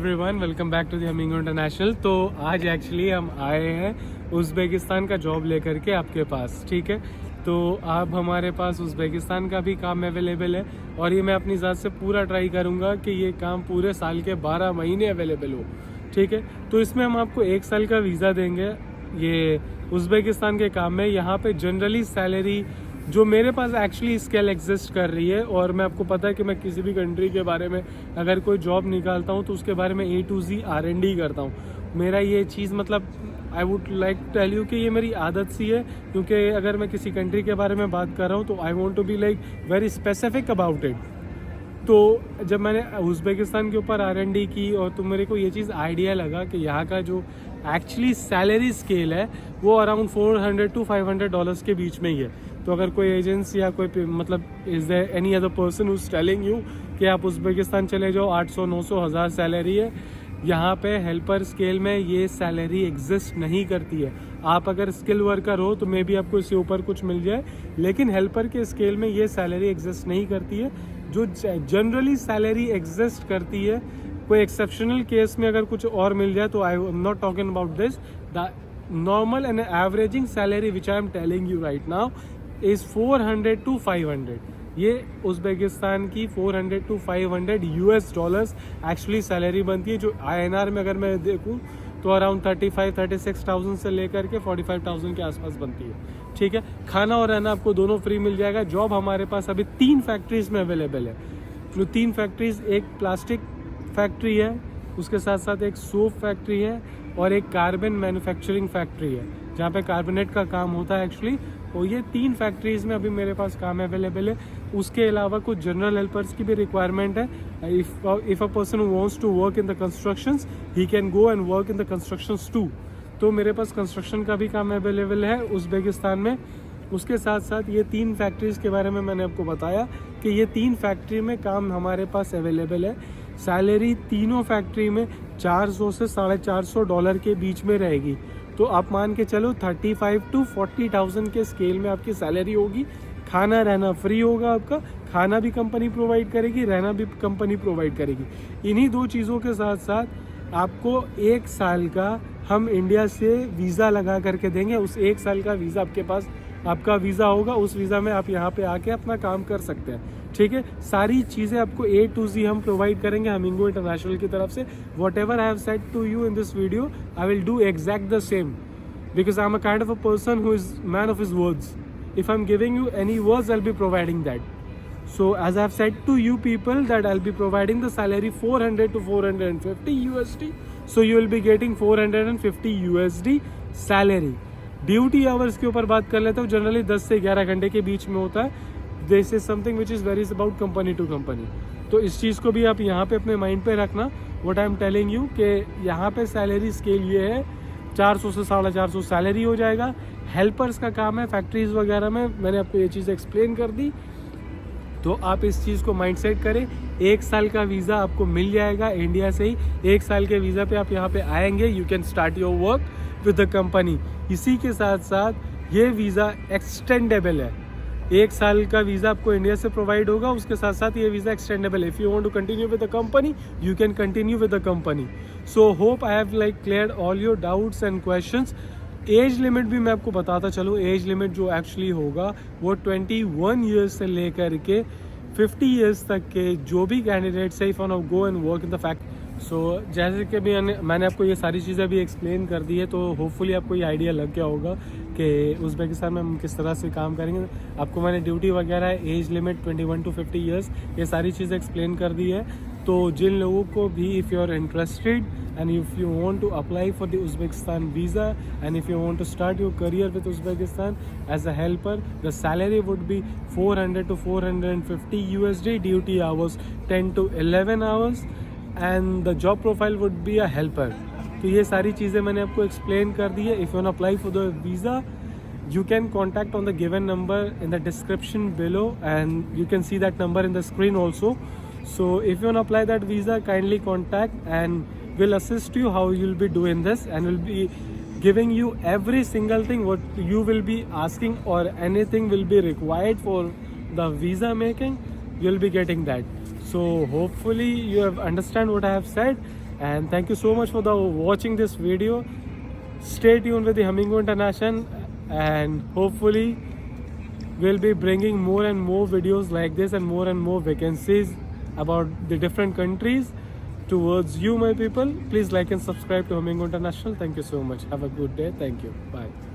Everyone welcome back to the Hummingo international. तो आज actually हम आए हैं उज़्बेकिस्तान का जॉब लेकर के आपके पास, ठीक है। तो आप हमारे पास उज़्बेकिस्तान का भी काम अवेलेबल है और ये मैं अपनी ज़ात से पूरा ट्राई करूँगा कि ये काम पूरे साल के 12 महीने अवेलेबल हो, ठीक है। तो इसमें हम आपको 1 साल का वीज़ा देंगे ये उज़्बेकिस्तान के काम में। यहाँ पे जनरली सैलरी जो मेरे पास एक्चुअली स्केल एग्जिस्ट कर रही है, और मैं आपको पता है कि मैं किसी भी कंट्री के बारे में अगर कोई जॉब निकालता हूँ तो उसके बारे में A to Z R&D करता हूँ। मेरा ये चीज़ मतलब I would like tell you कि ये मेरी आदत सी है, क्योंकि अगर मैं किसी कंट्री के बारे में बात कर रहा हूँ तो I want to be like very specific about it. तो जब मैंने उज़्बेकिस्तान के ऊपर R&D की और तो मेरे को ये चीज़ आइडिया लगा कि यहाँ का जो एक्चुअली सैलरी स्केल है वो अराउंड $400 to $500 के बीच में ही है। तो अगर कोई एजेंसी या कोई मतलब is there any other person who is telling you कि आप उज़्बेकिस्तान चले जाओ 800, 900, 1000 सैलरी है, यहाँ पे हेल्पर स्केल में ये सैलरी एग्जिस्ट नहीं करती है। आप अगर स्किल वर्कर हो तो मे बी आपको इससे ऊपर कुछ मिल जाए, लेकिन हेल्पर के स्केल में ये सैलरी एग्जिस्ट नहीं करती है। जो जनरली सैलरी एग्जिस्ट करती है, कोई एक्सेप्शनल केस में अगर कुछ और मिल जाए तो I am not talking about this, the normal and averaging salary which I am telling you right now is 400 to 500। ये उज़्बेकिस्तान की 400 to 500 US dollars actually salary बनती है, जो INR में अगर मैं देखूँ तो अराउंड 36,000 से लेकर के 45,000 के आसपास बनती है, ठीक है। खाना और रहना आपको दोनों फ्री मिल जाएगा। जॉब हमारे पास अभी 3 फैक्ट्रीज में अवेलेबल है। जो 3 फैक्ट्रीज, एक प्लास्टिक फैक्ट्री है, उसके साथ साथ एक सोप फैक्ट्री है और एक कार्बन मैन्युफैक्चरिंग फैक्ट्री है जहाँ पे कार्बोनेट का काम होता है एक्चुअली। और ये 3 फैक्ट्रीज में अभी मेरे पास काम अवेलेबल है। उसके अलावा कुछ जनरल हेल्पर्स की भी रिक्वायरमेंट है। If a person wants to work in the constructions he can go and work in the constructions too. तो मेरे पास कंस्ट्रक्शन का भी काम अवेलेबल है उज़्बेकिस्तान में। उसके साथ साथ ये 3 फैक्ट्रीज के बारे में मैंने आपको बताया कि ये 3 फैक्ट्री में काम हमारे पास अवेलेबल है। सैलरी तीनों फैक्ट्री में 400 से $450 के बीच में रहेगी। तो आप मान के चलो 35 to 40,000 के स्केल में आपकी सैलरी होगी। खाना रहना फ्री होगा आपका, खाना भी कंपनी प्रोवाइड करेगी, रहना भी कंपनी प्रोवाइड करेगी। इन्हीं 2 चीज़ों के साथ साथ आपको 1 साल का हम इंडिया से वीज़ा लगा करके देंगे। उस 1 साल का वीज़ा आपके पास आपका वीज़ा होगा, उस वीज़ा में आप यहाँ पे आके अपना काम कर सकते हैं, ठीक है। सारी चीज़ें आपको A to Z हम प्रोवाइड करेंगे हमिंगो इंटरनेशनल की तरफ से। Whatever I have said to you in this video I will do exact the same, because I'm a kind of a person who is man of his words. If I'm giving you any words, I'll be providing that. So as I've said to you people that I'll be providing the salary 400 to 450 USD. So you will be getting 450 USD salary. Duty hours के ऊपर बात कर लेता हूँ, generally 10 से 11 घंटे के बीच में होता है। This is something which is varies about company to company. तो इस चीज़ को भी आप यहाँ पे अपने माइंड पे रखना। What I am telling you कि यहाँ पे सैलरी स्केल ये है 400 से 450 सैलरी हो जाएगा। हेल्पर्स का काम है फैक्ट्रीज वगैरह में, मैंने आपको ये चीज़ एक्सप्लेन कर दी। तो आप इस चीज़ को माइंड सेट करें। 1 साल का वीज़ा आपको मिल जाएगा इंडिया से ही। 1 साल के वीज़ा पे आप यहाँ पे आएंगे, you can start your work with the company. इसी के साथ साथ ये वीज़ा एक्सटेंडेबल है। 1 साल का वीज़ा आपको इंडिया से प्रोवाइड होगा, उसके साथ साथ ये वीज़ा एक्सटेंडेबल है। If you want to continue with the company you can continue with the company. So hope I have like cleared all your doubts and questions. Age limit भी मैं आपको बताता चलूँ। एज लिमिट जो actually होगा वो 21 years से लेकर के 50 ईयर्स तक के जो भी कैंडिडेट्स है, if on go and work in the fact. So जैसे कि भी मैंने आपको ये सारी चीज़ें भी एक्सप्लेन कर दी है, तो होपफुली आपको ये आइडिया लग गया होगा कि उज़्बेकिस्तान में हम किस तरह से काम करेंगे। आपको मैंने ड्यूटी वगैरह, एज लिमिट 21 to 50 ईयर्स, ये सारी चीज़ें एक्सप्लेन कर दी है। तो जिन लोगों को भी if you are interested and if you want to apply for the Uzbekistan visa and if you want to start your career with Uzbekistan as a helper, the salary would be 400 to 450 USD, duty hours 10 to 11 hours and the job profile would be a helper. तो ये सारी चीज़ें मैंने आपको explain कर दी है। If you want to apply for the visa, you can contact on the given number in the description below and you can see that number in the screen also. So if you want to apply that visa, kindly contact and we'll assist you how you'll be doing this and we'll be giving you every single thing what you will be asking or anything will be required for the visa making, you'll be getting that. So hopefully you have understand what I have said And thank you so much for the watching this video. Stay tuned with the Humming International, and hopefully we'll be bringing more and more videos like this and more vacancies about the different countries towards you, my people. Please like and subscribe to Humming International. Thank you so much. Have a good day. Thank you. Bye.